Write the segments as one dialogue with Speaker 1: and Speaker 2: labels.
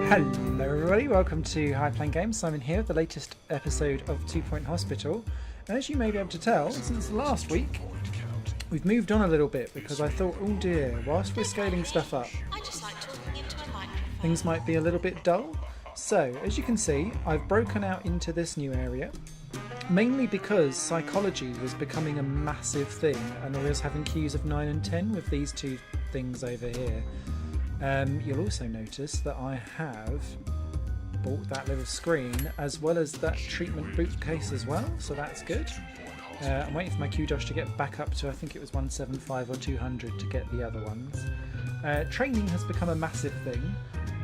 Speaker 1: Hello everybody, welcome to High Plane Games. Simon here with the latest episode of 2 Point Hospital. And as you may be able to tell, since last week, we've moved on a little bit because I thought, oh dear, whilst we're scaling stuff up, things might be a little bit dull. So, as you can see, I've broken out into this new area, mainly because psychology was becoming a massive thing and I was having queues of 9 and 10 with these two things over here. You'll also notice that I have bought that little screen as well as that treatment bootcase as well, so that's good. I'm waiting for my QDOS to get back up to, I think it was 175 or 200 to get the other ones. Training has become a massive thing,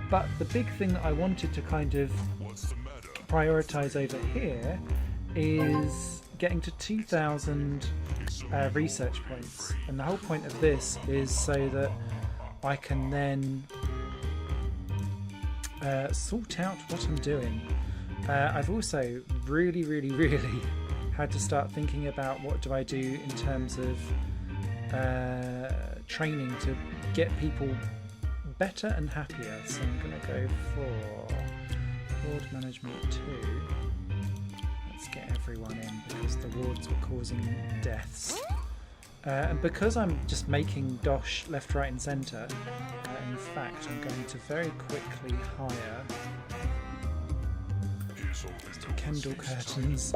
Speaker 1: but the big thing that I wanted to kind of prioritise over here is getting to 2,000 research points, and the whole point of this is so that I can then sort out what I'm doing. I've also really had to start thinking about what do I do in terms of training to get people better and happier. So I'm going to go for ward management 2. Let's get everyone in because the wards were causing deaths. And because I'm just making dosh left, right and centre, in fact I'm going to very quickly hire Kendall curtains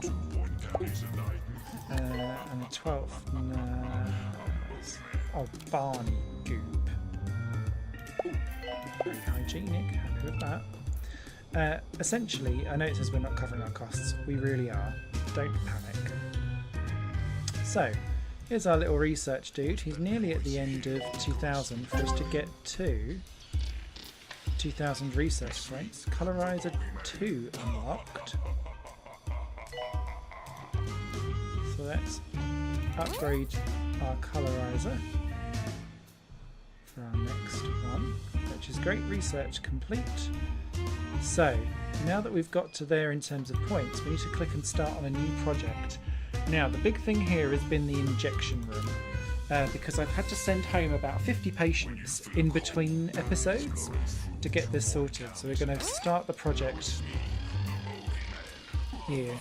Speaker 1: and a 12th nurse. Oh, Barney goop. Very hygienic, happy with that. Essentially, I know it says we're not covering our costs. We really are. Don't panic. So, here's our little research dude. He's nearly at the end of 2,000 for us to get to 2,000 research points. Colorizer 2 unlocked. So let's upgrade our colorizer for our next one, which is great. Research complete. So now that we've got to there in terms of points, we need to click and start on a new project. Now, the big thing here has been the injection room, because I've had to send home about 50 patients in between episodes to get this sorted. So we're going to start the project here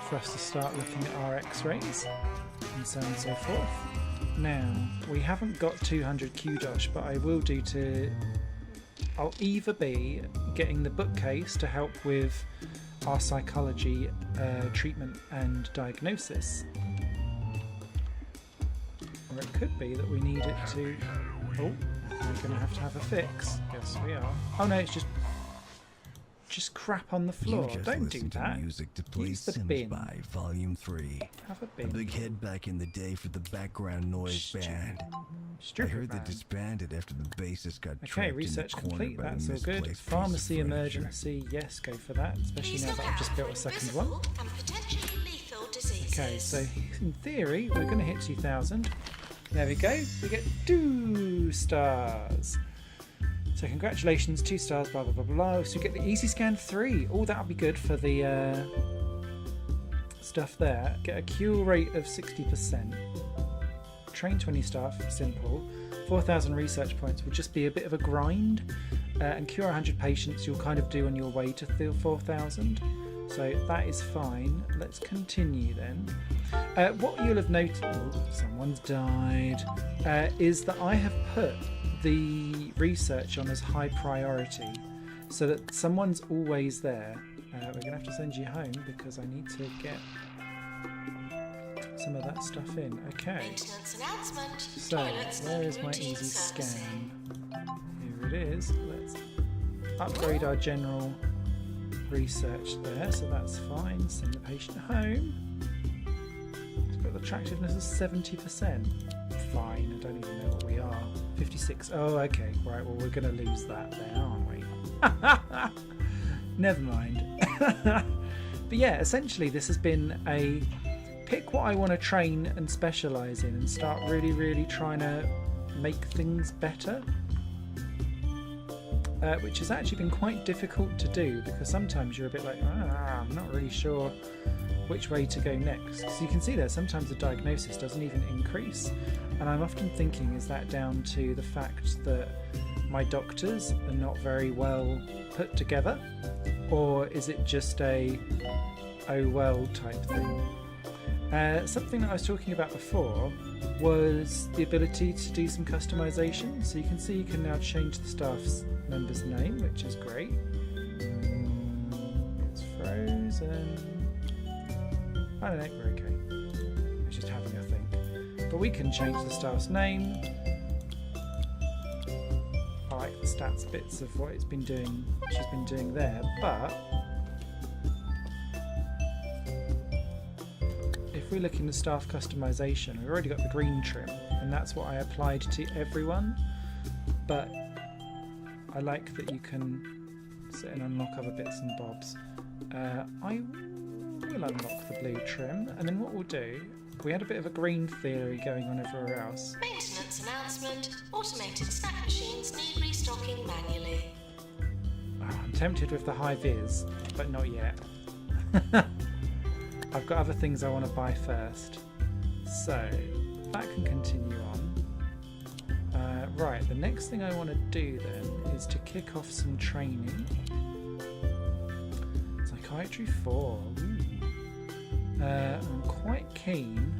Speaker 1: for us to start looking at our x-rays and so on and so forth. Now, we haven't got 200 QDOS, but I will do to... I'll either be getting the bookcase to help with our psychology treatment and diagnosis, or it could be that we need it to... Oh, we're going to have a fix. Yes, we are. Oh no, it's just crap on the floor. Don't do that.
Speaker 2: Music to play
Speaker 1: Use the
Speaker 2: Sims
Speaker 1: bin.
Speaker 2: by Volume 3.
Speaker 1: Have a bin.
Speaker 2: A big head back in the day for the background noise band.
Speaker 1: Stupid
Speaker 2: I heard
Speaker 1: man.
Speaker 2: they disbanded after the bassist got
Speaker 1: Okay,
Speaker 2: trapped
Speaker 1: research
Speaker 2: in the corner
Speaker 1: complete.
Speaker 2: by
Speaker 1: That's
Speaker 2: the
Speaker 1: all good.
Speaker 2: misplaced
Speaker 1: Pharmacy
Speaker 2: piece of furniture.
Speaker 1: emergency. Yes, go for that. Especially now that I've just built a second one. Okay, so in theory we're going to hit 2,000. There we go. We get 2 stars. So congratulations, 2 stars. Blah blah blah blah. So we get the Easy Scan 3. Oh, that'll be good for the stuff there. Get a cure rate of 60%. Train 20 staff. Simple. 4,000 research points will just be a bit of a grind. And cure 100 patients you'll kind of do on your way to 4,000. So that is fine. Let's continue then. What you'll have noticed, someone's died, is that I have put the research on as high priority so that someone's always there. We're going to have to send you home because I need to get some of that stuff in. Okay. So, where is my easy scan? Here it is. Let's upgrade our general research there, so that's fine. Send the patient home. It's got the attractiveness of 70%. Fine, I don't even know what we are. 56. Oh, okay. Right, well, we're going to lose that there, aren't we? Never mind. But yeah, essentially this has been a pick what I want to train and specialise in and start really trying to make things better. Which has actually been quite difficult to do because sometimes you're a bit like, I'm not really sure which way to go next. So you can see there sometimes the diagnosis doesn't even increase. And I'm often thinking, is that down to the fact that my doctors are not very well put together? Or is it just a oh well type thing? Something that I was talking about before was the ability to do some customization. So you can see you can now change the staff's member's name, which is great. It's frozen. I don't know, we're okay. We're just having a think. But we can change the staff's name. I like the stats bits of what it's been doing, she's been doing there, but if we look in the staff customization, we've already got the green trim, and that's what I applied to everyone. But I like that you can sit and unlock other bits and bobs. I will unlock the blue trim, and then what we'll do, we had a bit of a green theory going on everywhere else.
Speaker 3: Maintenance announcement. Automated snack machines need restocking manually.
Speaker 1: Oh, I'm tempted with the high vis, but not yet. I've got other things I want to buy first. So, that can continue on. Right, the next thing I want to do then is to kick off some training. Psychiatry 4. Ooh. I'm quite keen.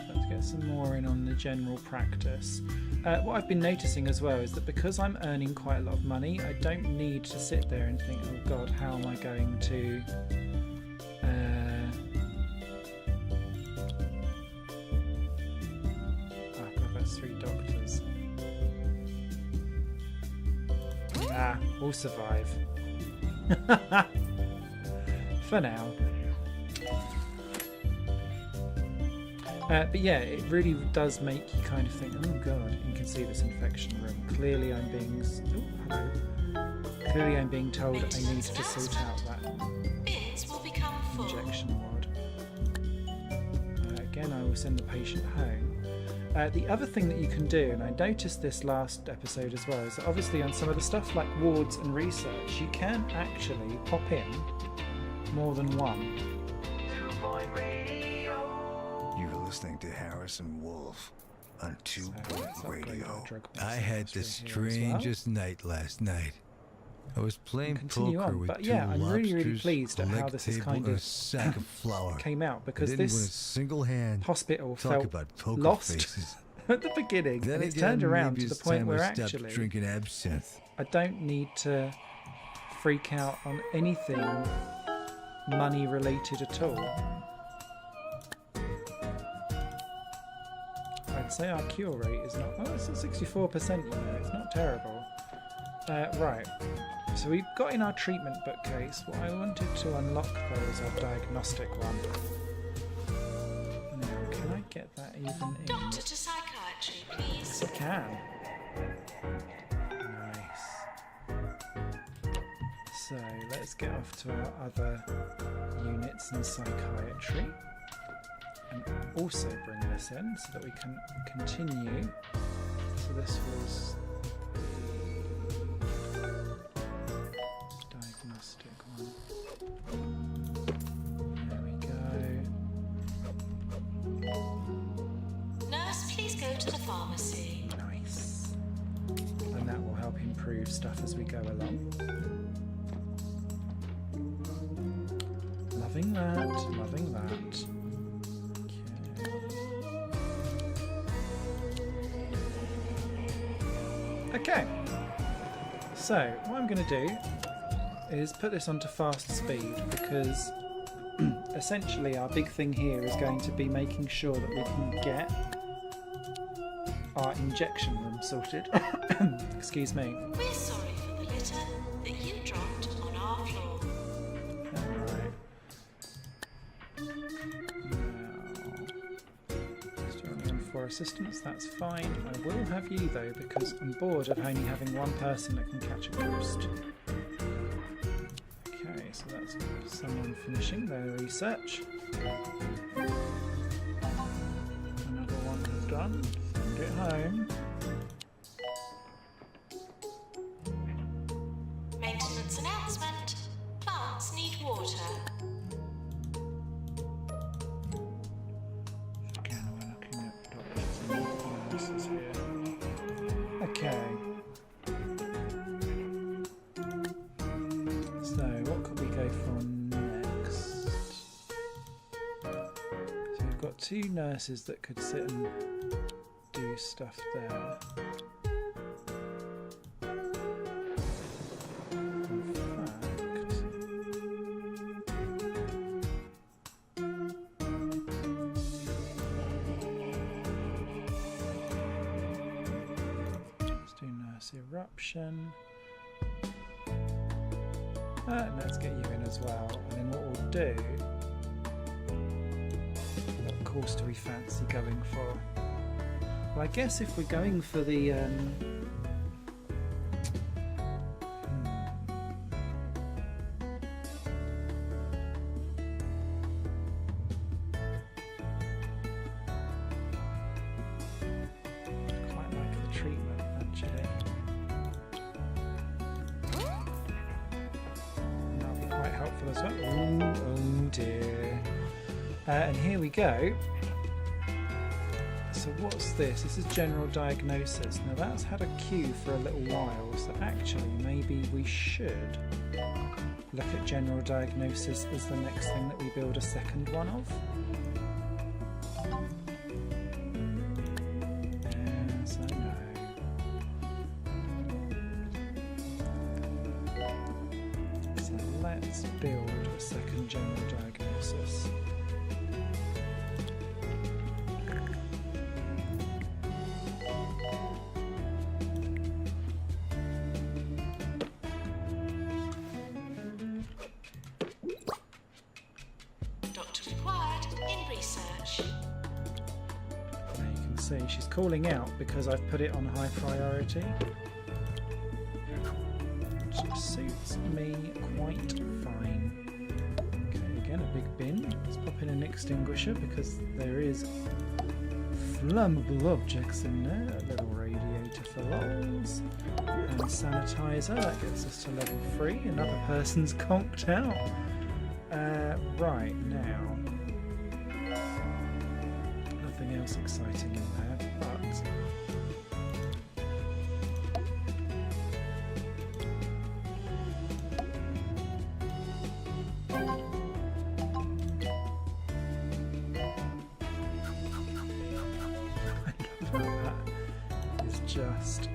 Speaker 1: Let's get some more in on the general practice. What I've been noticing as well is that because I'm earning quite a lot of money, I don't need to sit there and think, oh god, how am I going to we'll survive. For now. But yeah, it really does make you kind of think, oh god, you can see this infection room. Clearly I'm being... Oh, hello. Clearly I'm being told I need to sort out that injection ward. Again, I will send the patient home. The other thing that you can do, and I noticed this last episode as well, is that obviously on some of the stuff like wards and research, you can actually pop in more than one.
Speaker 2: You're listening to Harrison Wolf on 2-Point Radio.
Speaker 4: I had the strangest night last night. I was playing
Speaker 1: Continue
Speaker 4: poker
Speaker 1: on,
Speaker 4: with
Speaker 1: but
Speaker 4: two
Speaker 1: yeah, I'm really, really
Speaker 4: lobsters,
Speaker 1: pleased
Speaker 4: a
Speaker 1: at how
Speaker 4: leg
Speaker 1: this is
Speaker 4: table,
Speaker 1: kind
Speaker 4: and a
Speaker 1: of
Speaker 4: sack of flour.
Speaker 1: came out,
Speaker 4: I
Speaker 1: because
Speaker 4: didn't win a
Speaker 1: this
Speaker 4: single hand.
Speaker 1: hospital
Speaker 4: Talk
Speaker 1: felt
Speaker 4: about poker
Speaker 1: lost
Speaker 4: faces.
Speaker 1: at the beginning,
Speaker 4: Then
Speaker 1: and it's
Speaker 4: again,
Speaker 1: turned around
Speaker 4: maybe
Speaker 1: to the
Speaker 4: it's
Speaker 1: point
Speaker 4: time
Speaker 1: where
Speaker 4: I stopped
Speaker 1: actually
Speaker 4: drinking absinthe.
Speaker 1: I don't need to freak out on anything money related at all. I'd say our cure rate is not... Oh, it's at 64%, you know, it's not terrible. Right, so we've got in our treatment bookcase. What I wanted to unlock though is our diagnostic one. Now, can I get that even in?
Speaker 3: Doctor to psychiatry, please.
Speaker 1: Yes, I can. Nice. So let's get off to our other units in psychiatry. And also bring this in so that we can continue. So this was the diagnostic one. There we go.
Speaker 3: Nurse, please go to the pharmacy.
Speaker 1: Nice. And that will help improve stuff as we go along. Loving that, loving that. Okay, so what I'm going to do is put this onto fast speed, because essentially our big thing here is going to be making sure that we can get our injection room sorted. Excuse me.
Speaker 3: We're sorry for the litter that you dropped on our floor.
Speaker 1: Alright. Now, for assistance, that's fine. I will have you though, because I'm bored of only having one person that can catch a ghost. Okay, so that's someone finishing their research. Another one done. Send it home.
Speaker 3: Maintenance announcement. Plants need water.
Speaker 1: Again, we're looking at doctors and nurses here. Okay. So, what could we go for next? So we've got 2 nurses that could sit and do stuff there. Eruption. Let's get you in as well. And then what we'll do. What course do we fancy going for? Well, I guess if we're going for the. Quite like the treatment actually. Helpful as well. Oh dear. And here we go. So what's this? This is general diagnosis. Now that's had a queue for a little while, so actually maybe we should look at general diagnosis as the next thing that we build a second one of. Yes, I know. Let's build a second general diagnosis.
Speaker 3: Doctor required in research.
Speaker 1: Now you can see she's calling out because I've put it on high priority. Which suits me quite fine. Okay, again a big bin. Let's pop in an extinguisher because there is flammable objects in there. A little radiator for lols. And sanitizer, that gets us to level 3. Another person's conked out. Right, now. Nothing else exciting in there, but just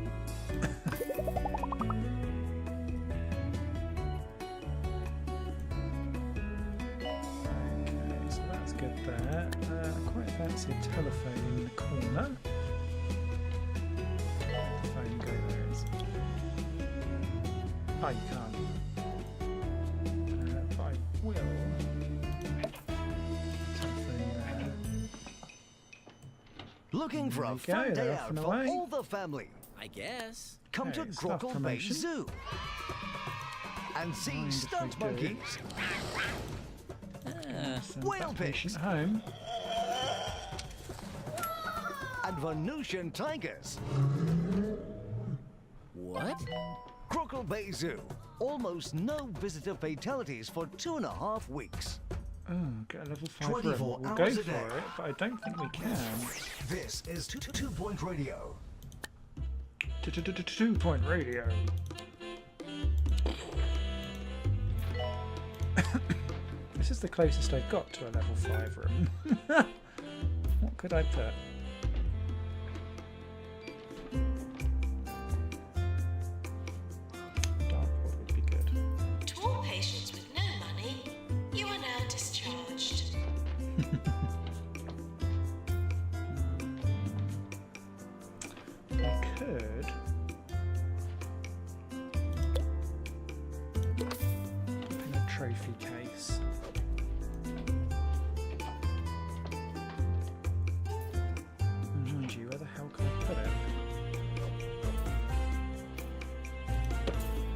Speaker 1: okay, so that's good there. I quite fancy a telephone in the corner. Where'd the phone go? There it is. Oh, you can't. But I will. Telephone there.
Speaker 5: Looking for a
Speaker 1: There
Speaker 5: fun
Speaker 1: you go,
Speaker 5: day
Speaker 1: they're off
Speaker 5: out
Speaker 1: and
Speaker 5: for
Speaker 1: away.
Speaker 5: all the family.
Speaker 6: I guess.
Speaker 5: Come to
Speaker 1: Okay, staff
Speaker 5: Grockle Bay
Speaker 1: promotion.
Speaker 5: Zoo and see
Speaker 1: Mind if
Speaker 5: stunt
Speaker 1: we do?
Speaker 5: monkeys,
Speaker 1: Send
Speaker 5: Whale
Speaker 1: that patient
Speaker 5: pigs.
Speaker 1: home.
Speaker 5: and Venusian tigers.
Speaker 6: What?
Speaker 5: Grockle Bay Zoo. Almost no visitor fatalities for 2.5 weeks.
Speaker 1: Oh, get a level 5 room.
Speaker 5: 24
Speaker 1: We'll go
Speaker 5: hours a
Speaker 1: for
Speaker 5: day.
Speaker 1: it, but I don't think we can.
Speaker 5: This is 2-point radio.
Speaker 1: 2-point radio. This is the closest I've got to a level 5 room. What could I put? Dartboard would be good.
Speaker 3: To all patients with no money, you are now discharged.
Speaker 1: I could put in a trophy case. Mind you, where the hell can I put it?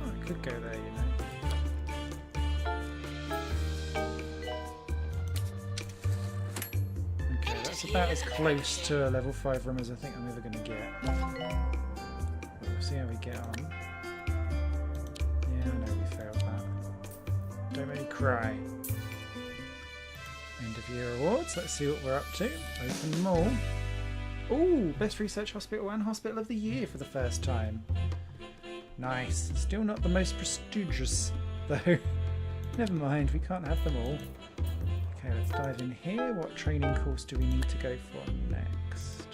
Speaker 1: Oh, I could go there, you know. Okay, that's about as close to a level 5 room as I think I'm ever going to get. We'll see how we get on. Yeah, I know we cry. End of year awards. Let's see what we're up to. Open them all. Ooh, best research hospital and hospital of the year for the first time. Nice. Still not the most prestigious though. Never mind, we can't have them all. Okay, let's dive in here. What training course do we need to go for next?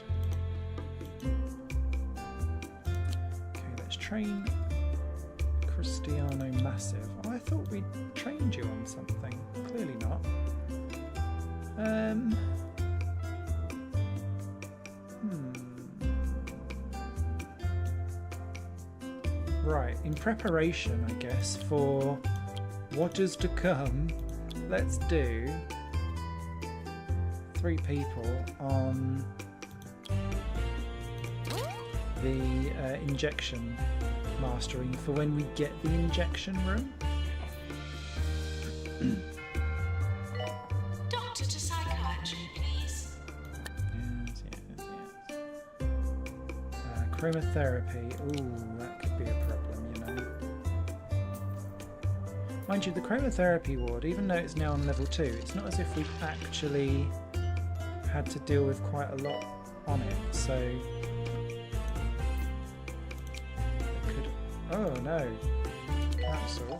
Speaker 1: Okay, let's train Cristiano Massive. Oh, I thought we'd trained you on something. Clearly not. Right, in preparation, I guess, for what is to come, let's do 3 people on the injection mastering for when we get the injection room.
Speaker 3: Doctor to psychiatry, please.
Speaker 1: Yes. Chromotherapy. Ooh, that could be a problem, you know. Mind you, the chromotherapy ward, even though it's now on level 2, it's not as if we've actually had to deal with quite a lot on it, so... Oh no, cancel.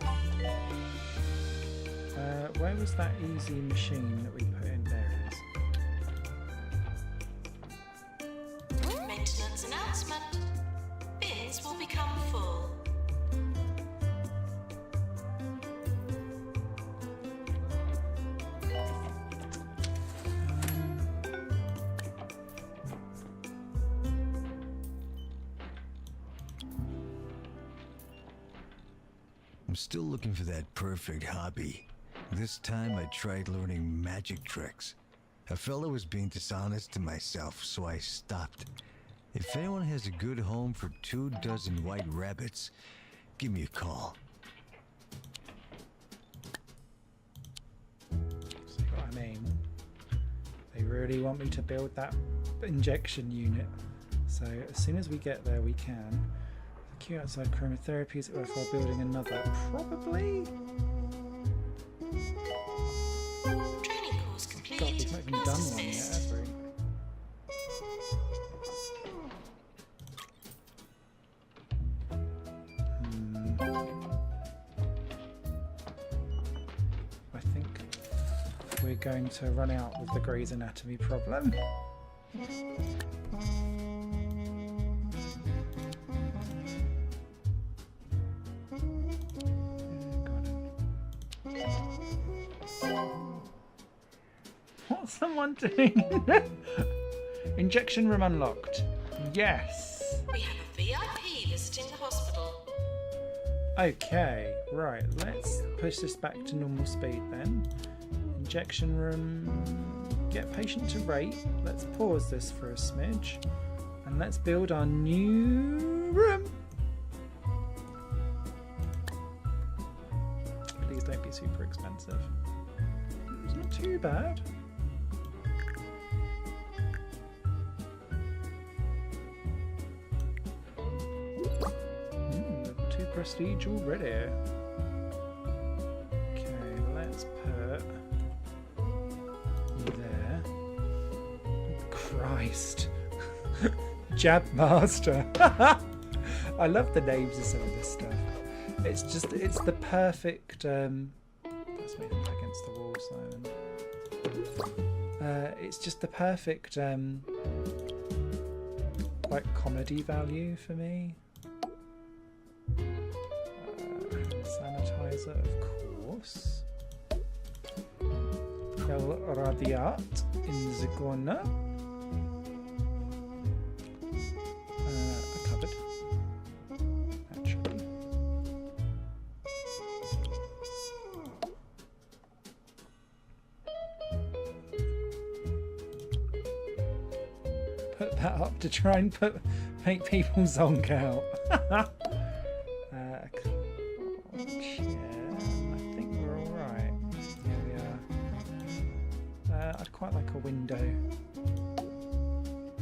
Speaker 1: Where was that easy machine that we put in? There it is.
Speaker 3: Maintenance announcement. Bins will become full.
Speaker 2: I'm still looking for that perfect hobby. This time I tried learning magic tricks. I felt I was being dishonest to myself, so I stopped. If anyone has a good home for 24 white rabbits, give me a call.
Speaker 1: See what I mean? They really want me to build that injection unit. So as soon as we get there, we can. The queue outside chromotherapy, is it worthwhile building another? Probably.
Speaker 3: Training course complete.
Speaker 1: God, we've not even
Speaker 3: Class
Speaker 1: done one yet,
Speaker 3: dismissed.
Speaker 1: have we? I think we're going to run out with the Grey's Anatomy problem. What's someone doing? Injection room unlocked. Yes.
Speaker 3: We have a VIP visiting the hospital.
Speaker 1: Okay, right, let's push this back to normal speed then. Injection room, get patient to rate. Let's pause this for a smidge. And let's build our new room. Please don't be super expensive. It's not too bad. Level 2 prestige already. Okay, let's put you there. Oh, Christ. Jab Master. I love the names of some of this stuff. It's just, it's the perfect. Let's make them against the wall, Simon. It's just the perfect, like, comedy value for me. Sanitizer, of course. El Radiat in the corner. A cupboard. Actually. Put that up to try and make people zonk out. I'd quite like a window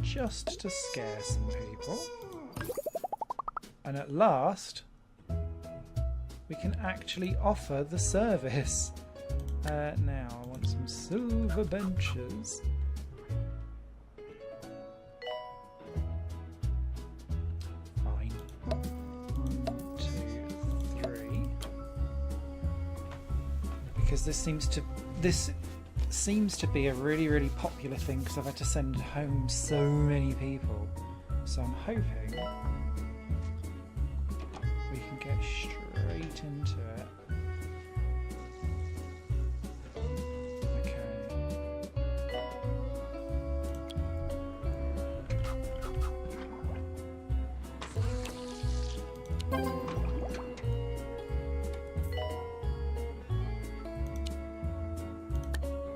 Speaker 1: just to scare some people. And at last we can actually offer the service. Now I want some silver benches. Fine. 1, 2, 3. Because this seems to be a really popular thing because I've had to send home so many people. So I'm hoping we can get straight into it.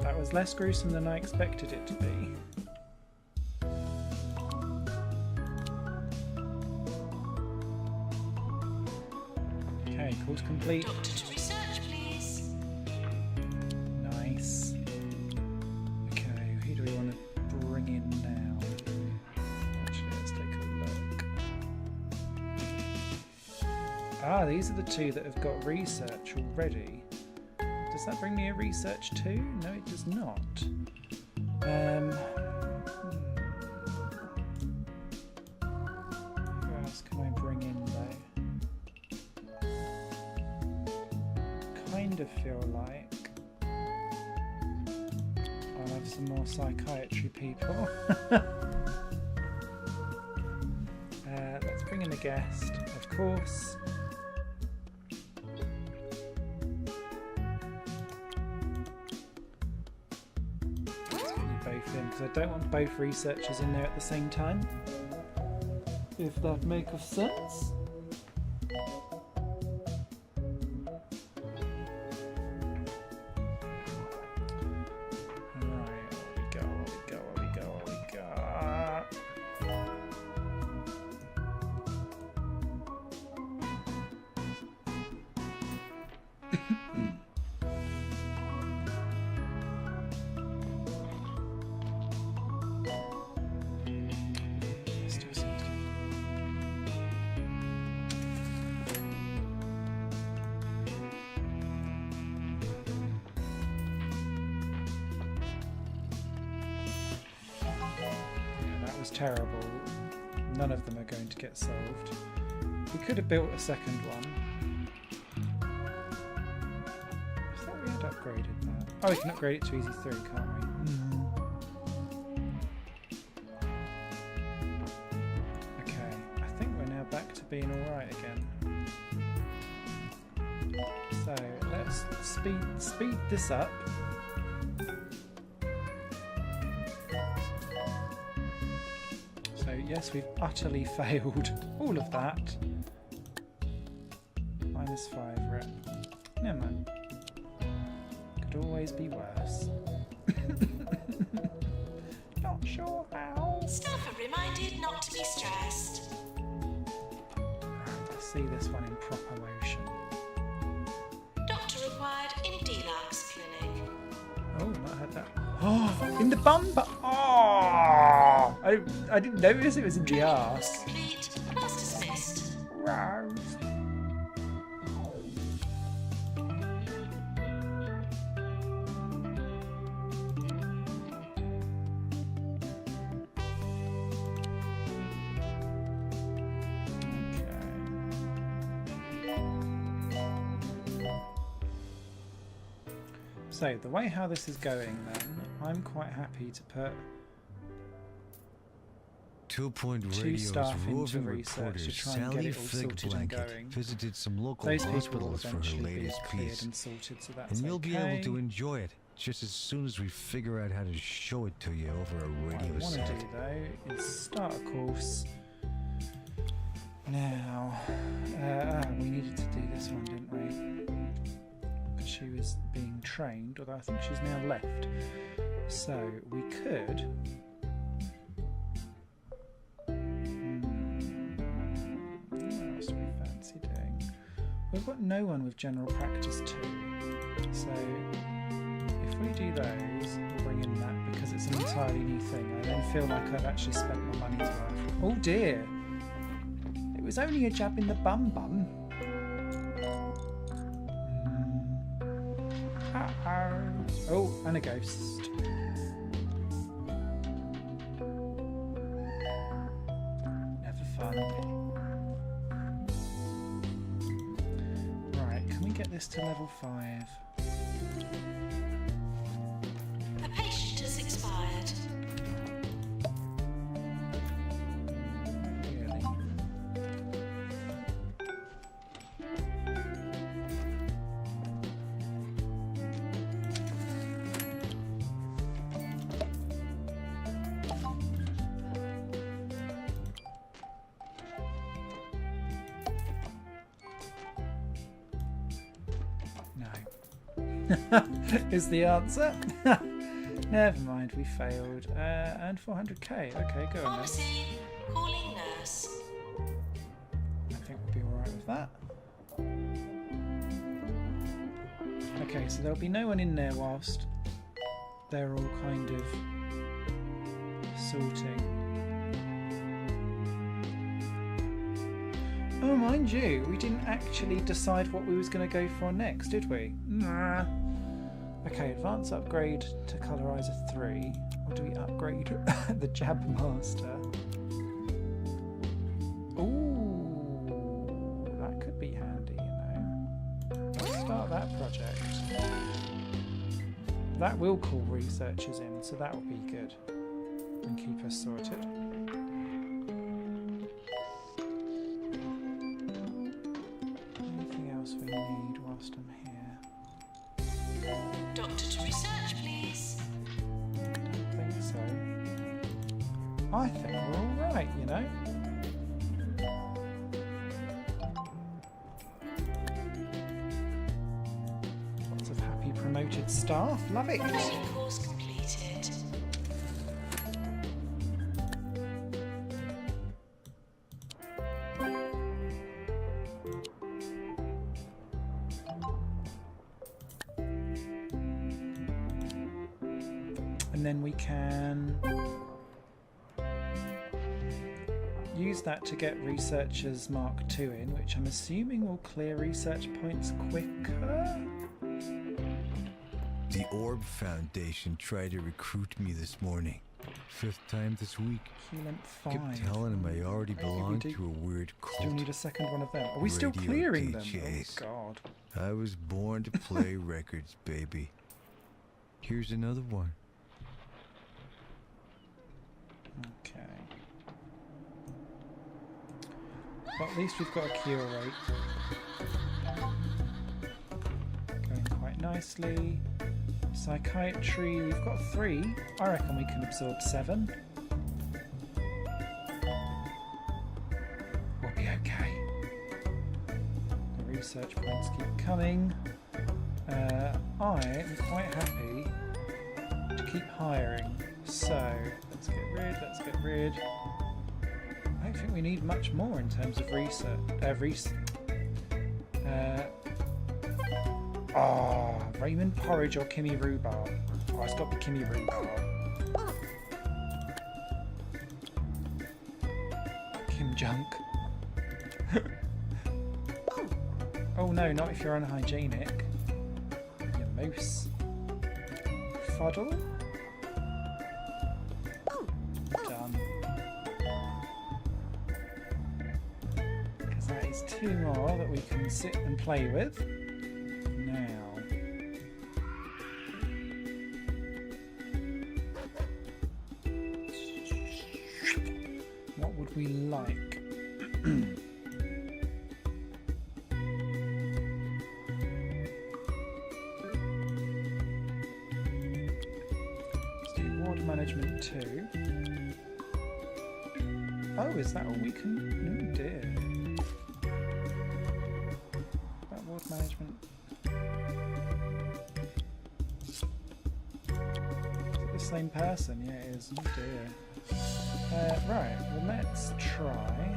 Speaker 1: That was less gruesome than I expected it to be. Okay, course complete.
Speaker 3: Doctor to research, please.
Speaker 1: Nice. Okay, who do we want to bring in now? Actually, let's take a look. Ah, these are the two that have got research already. Does that bring me a research too? No, it does not. Who else can I bring in though? Kind of feel like I'll have some more psychiatry people. Let's bring in a guest, of course. Because I don't want both researchers in there at the same time, if that makes sense. Alright, we go. Terrible. None of them are going to get solved. We could have built a second one. I thought we had upgraded that. Oh, we can upgrade it to easy 3, can't we? Okay, I think we're now back to being alright again. So let's speed this up. Yes, we've utterly failed all of that. -5 rep. Never mind. Could always be worse. Not sure how.
Speaker 3: Staff are reminded not to be stressed.
Speaker 1: Right, let's see this one in proper motion.
Speaker 3: Doctor required in Deluxe Clinic.
Speaker 1: Oh, not had that. Oh, in the bum. Oh, I didn't notice it was in the arse.
Speaker 3: Complete. Class dismissed.
Speaker 1: Gross. So, the way how this is going then, I'm quite happy to put
Speaker 2: 2-point
Speaker 1: 2
Speaker 2: radio's
Speaker 1: staff into
Speaker 2: roving
Speaker 1: research to
Speaker 2: reporter
Speaker 1: try and get
Speaker 2: Sally
Speaker 1: it all sorted and
Speaker 2: Blanket
Speaker 1: going.
Speaker 2: visited some local
Speaker 1: Those people will
Speaker 2: hospitals for her
Speaker 1: eventually be
Speaker 2: latest
Speaker 1: cleared
Speaker 2: piece.
Speaker 1: and sorted, so that's
Speaker 2: And you'll
Speaker 1: okay.
Speaker 2: be able to enjoy it just as soon as we figure out how to show it to you over a
Speaker 1: What I
Speaker 2: radio
Speaker 1: want
Speaker 2: set.
Speaker 1: to do though is start a course. Now, we needed to do this one, didn't we? Because she was being trained, although I think she's now left. So we could. What else do we fancy doing? We've got no one with general practice 2. So if we do those, we'll bring in that because it's an entirely new thing. I then feel like I've actually spent my money's worth. Oh dear! It was only a jab in the bum bum. Oh, and a ghost. Never fun. Right, can we get this to level 5?
Speaker 3: A patient has expired.
Speaker 1: Really? No. Is the answer? Never mind, we failed. And 400k. Okay, go on then.
Speaker 3: Pharmacy. Calling nurse.
Speaker 1: I think we'll be alright with that. Okay, so there'll be no one in there whilst they're all kind of sorting. Oh, mind you, we didn't actually decide what we was going to go for next, did we? Nah. Okay, advanced upgrade to Colorizer 3. Or do we upgrade the Jab Master? Ooh, that could be handy, you know. Let's start that project. That will call researchers in, so that will be good. And keep us sorted. Anything else we need whilst I'm here?
Speaker 3: Doctor to research, please.
Speaker 1: Don't think so. I think we're alright, you know. Lots of happy promoted staff. Love it.
Speaker 3: Training course completed.
Speaker 1: And then we can use that to get Researchers Mark II in, which I'm assuming will clear research points quicker.
Speaker 4: The Orb Foundation tried to recruit me this morning. 5th time this week.
Speaker 1: Qlent 5.
Speaker 4: Kept telling him I already belonged
Speaker 1: do-
Speaker 4: to a weird
Speaker 1: Still
Speaker 4: cult.
Speaker 1: need a second one of them. Are we still
Speaker 4: Radio
Speaker 1: clearing them?
Speaker 4: DJs.
Speaker 1: Oh god.
Speaker 4: I was born to play records, baby. Here's another one.
Speaker 1: Okay. Well, at least we've got a cure rate. Going quite nicely. Psychiatry, we've got 3. I reckon we can absorb 7. We'll be okay. The research points keep coming. I am quite happy to keep hiring. So, let's get rid. I don't think we need much more in terms of research. Raymond Porridge or Kimmy Rhubarb. Oh, it's got to be Kimmy Rhubarb. Kim Junk. Oh no, not if you're unhygienic. You moose. Fuddle. Done. Because that is 2 more that we can sit and play with. Now. What would we like? Let's do ward management 2. Oh, is that all we can? Oh dear. That ward management. Is it the same person? Yeah, it is. Oh dear. Right, well let's try.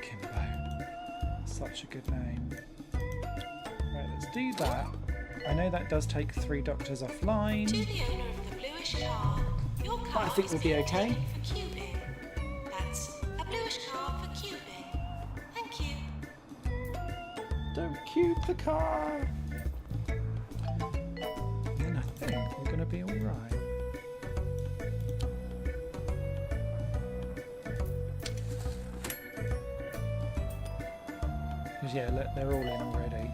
Speaker 1: Kimbo. Such a good name. Right, let's do that. I know that does take 3 doctors offline.
Speaker 3: To the owner of the bluish bluish car. Your car
Speaker 1: I think
Speaker 3: is
Speaker 1: we'll be
Speaker 3: being
Speaker 1: okay.
Speaker 3: taken for cubing. That's a bluish car for cubing. Thank you.
Speaker 1: Don't cube the car. Then I think we're going to be all right. Because yeah, look, they're all in already.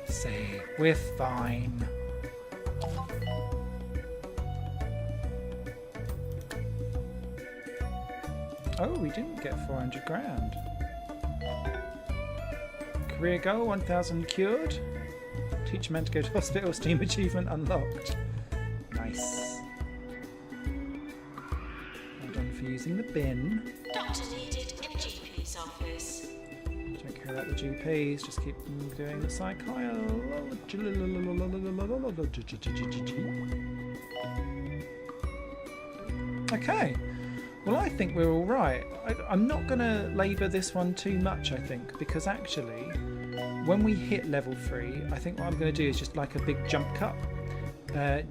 Speaker 1: See, we're fine. Oh, we didn't get 400 grand. Career goal, 1,000 cured. Teacher meant to go to hospital, Steam achievement unlocked. Nice. Well done for using the bin.
Speaker 3: Doctor needed in GP's office.
Speaker 1: Don't care about the GPs, just keep doing the psychology. Okay. Well, I think we're all right. I'm not going to labour this one too much, I think, because actually, when we hit level 3, I think what I'm going to do is just like a big jump cut,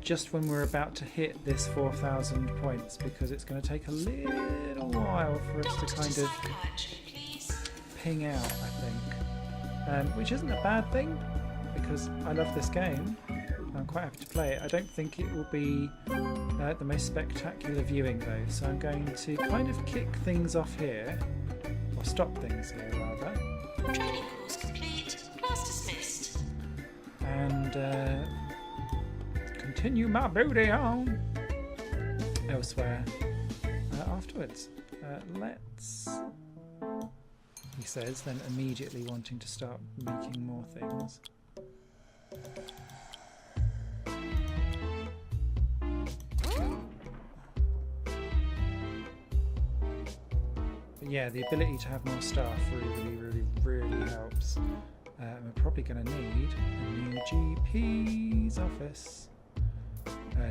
Speaker 1: just when we're about to hit this 4,000 points, because it's going to take a little while for us to kind of
Speaker 3: Psychiatry, please.
Speaker 1: ping out, I think, which isn't a bad thing, because I love this game. I'm quite happy to play it. I don't think it will be the most spectacular viewing though, so I'm going to kind of kick things off here, or stop things here rather,
Speaker 3: Training course complete. Class dismissed.
Speaker 1: and continue my booty on elsewhere afterwards. Let's, he says, then immediately wanting to start making more things. Yeah, the ability to have more staff really helps. We're probably going to need a new GP's office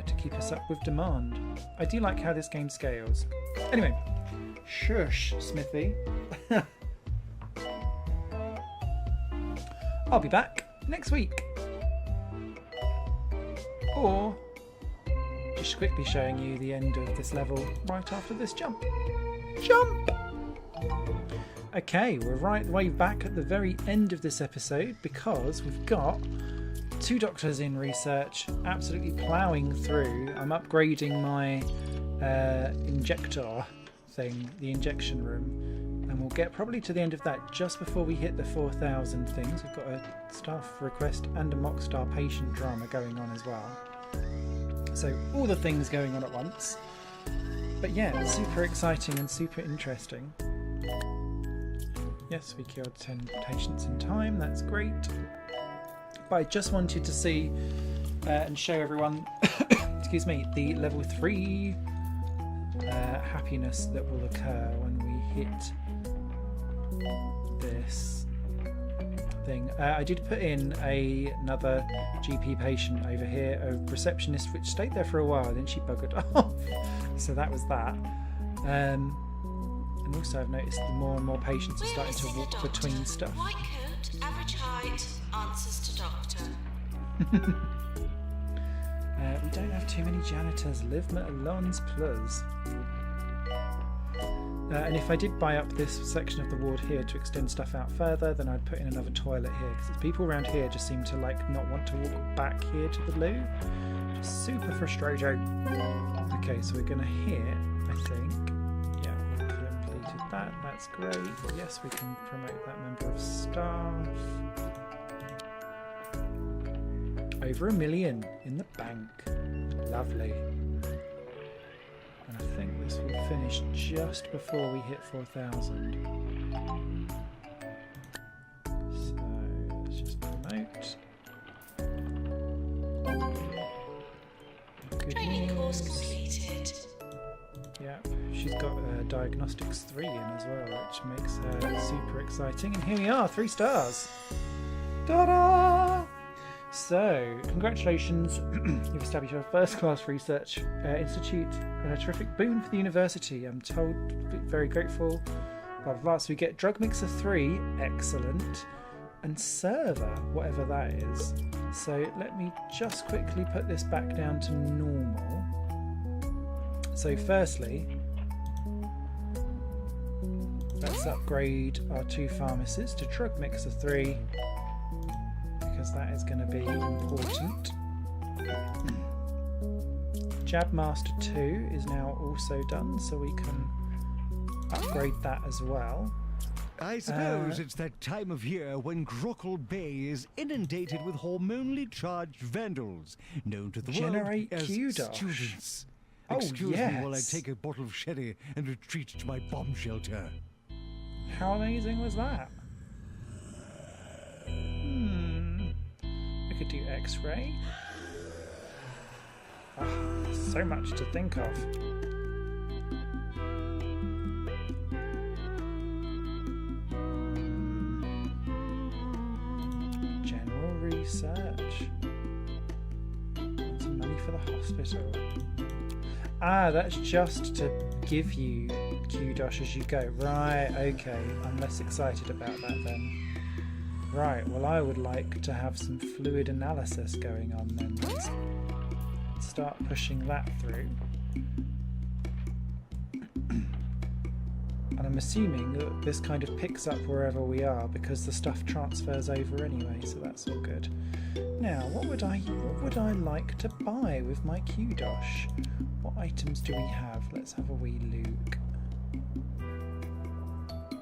Speaker 1: to keep us up with demand. I do like how this game scales. Anyway, shush, Smithy. I'll be back next week. Or just quickly showing you the end of this level right after this jump. Jump! Okay, we're right way back at the very end of this episode because we've got 2 doctors in research, absolutely ploughing through. I'm upgrading my injector thing, the injection room, and we'll get probably to the end of that just before we hit the 4,000 things. We've got a staff request and a mock star patient drama going on as well. So all the things going on at once. But yeah, super exciting and super interesting. Yes, we cured 10 patients in time, that's great. But I just wanted to see and show everyone, excuse me, the level 3 happiness that will occur when we hit this thing. I did put in another GP patient over here, a receptionist which stayed there for a while, then she buggered off. So that was that. And also I've noticed that more and more patients are starting to walk between stuff.
Speaker 3: White coat, average height, answers to doctor.
Speaker 1: We don't have too many janitors. Live allons plus. And if I did buy up this section of the ward here to extend stuff out further, then I'd put in another toilet here, because people around here just seem to like not want to walk back here to the loo. Just super frustrating. Okay, so we're going to hit, I think. Yeah, we've completed that. That's great. Yes, we can promote that member of staff. Over 1 million in the bank. Lovely. And I think this will finish just before we hit 4,000. So let's just promote. Good
Speaker 3: Training course
Speaker 1: news.
Speaker 3: completed.
Speaker 1: Yeah, she's got Diagnostics 3 in as well, which makes her super exciting. And here we are, 3 stars. Ta-da! So, congratulations, you've established your first-class research institute, a terrific boon for the university. I'm told, very grateful. Blah, blah, blah. So we get Drug Mixer 3, excellent. and server, whatever that is. So let me just quickly put this back down to normal. So firstly, let's upgrade our 2 pharmacies to Drug Mixer 3, because that is going to be important. Jab Master 2 is now also done, so we can upgrade that as well.
Speaker 5: I suppose it's that time of year when Grockle Bay is inundated with hormonally charged vandals, known to the
Speaker 1: Generate
Speaker 5: world as
Speaker 1: Q-Dosh.
Speaker 5: students.
Speaker 1: Oh,
Speaker 5: Excuse me while I
Speaker 1: yes.
Speaker 5: take a bottle of sherry and retreat to my bomb shelter.
Speaker 1: How amazing was that? We could do X-ray. So much to think of. General research. And some money for the hospital. That's just to give you Q-Dosh as you go. Right, okay. I'm less excited about that then. Right, well I would like to have some fluid analysis going on then. Let's start pushing that through. And I'm assuming that this kind of picks up wherever we are because the stuff transfers over anyway, so that's all good. Now, what would I like to buy with my Q-Dosh? What items do we have? Let's have a wee look.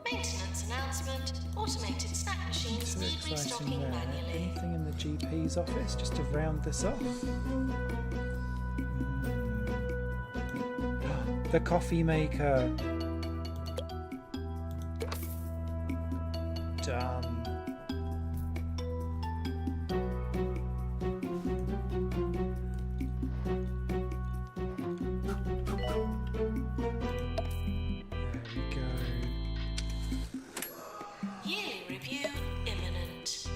Speaker 3: Maintenance announcement. Automated snack machines
Speaker 1: So
Speaker 3: need
Speaker 1: exciting
Speaker 3: restocking
Speaker 1: there.
Speaker 3: manually.
Speaker 1: Anything in the GP's office just to round this off? The coffee maker. Done. There we go.
Speaker 3: Yearly review imminent.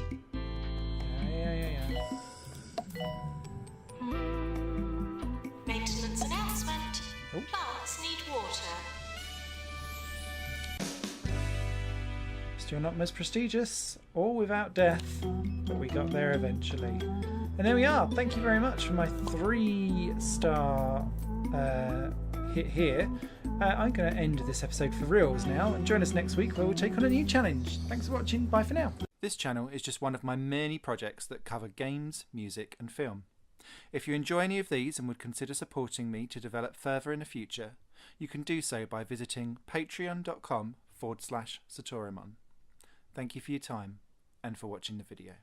Speaker 1: Yeah.
Speaker 3: Maintenance announcement.
Speaker 1: Oh.
Speaker 3: Plants need water.
Speaker 1: Still not most prestigious or without death, but we got there eventually. And there we are. Thank you very much for my 3-star hit here. I'm going to end this episode for reals now, and join us next week where we'll take on a new challenge. Thanks for watching. Bye for now. This channel is just one of my many projects that cover games, music and film. If you enjoy any of these and would consider supporting me to develop further in the future, you can do so by visiting patreon.com/Satorimon. Thank you for your time and for watching the video.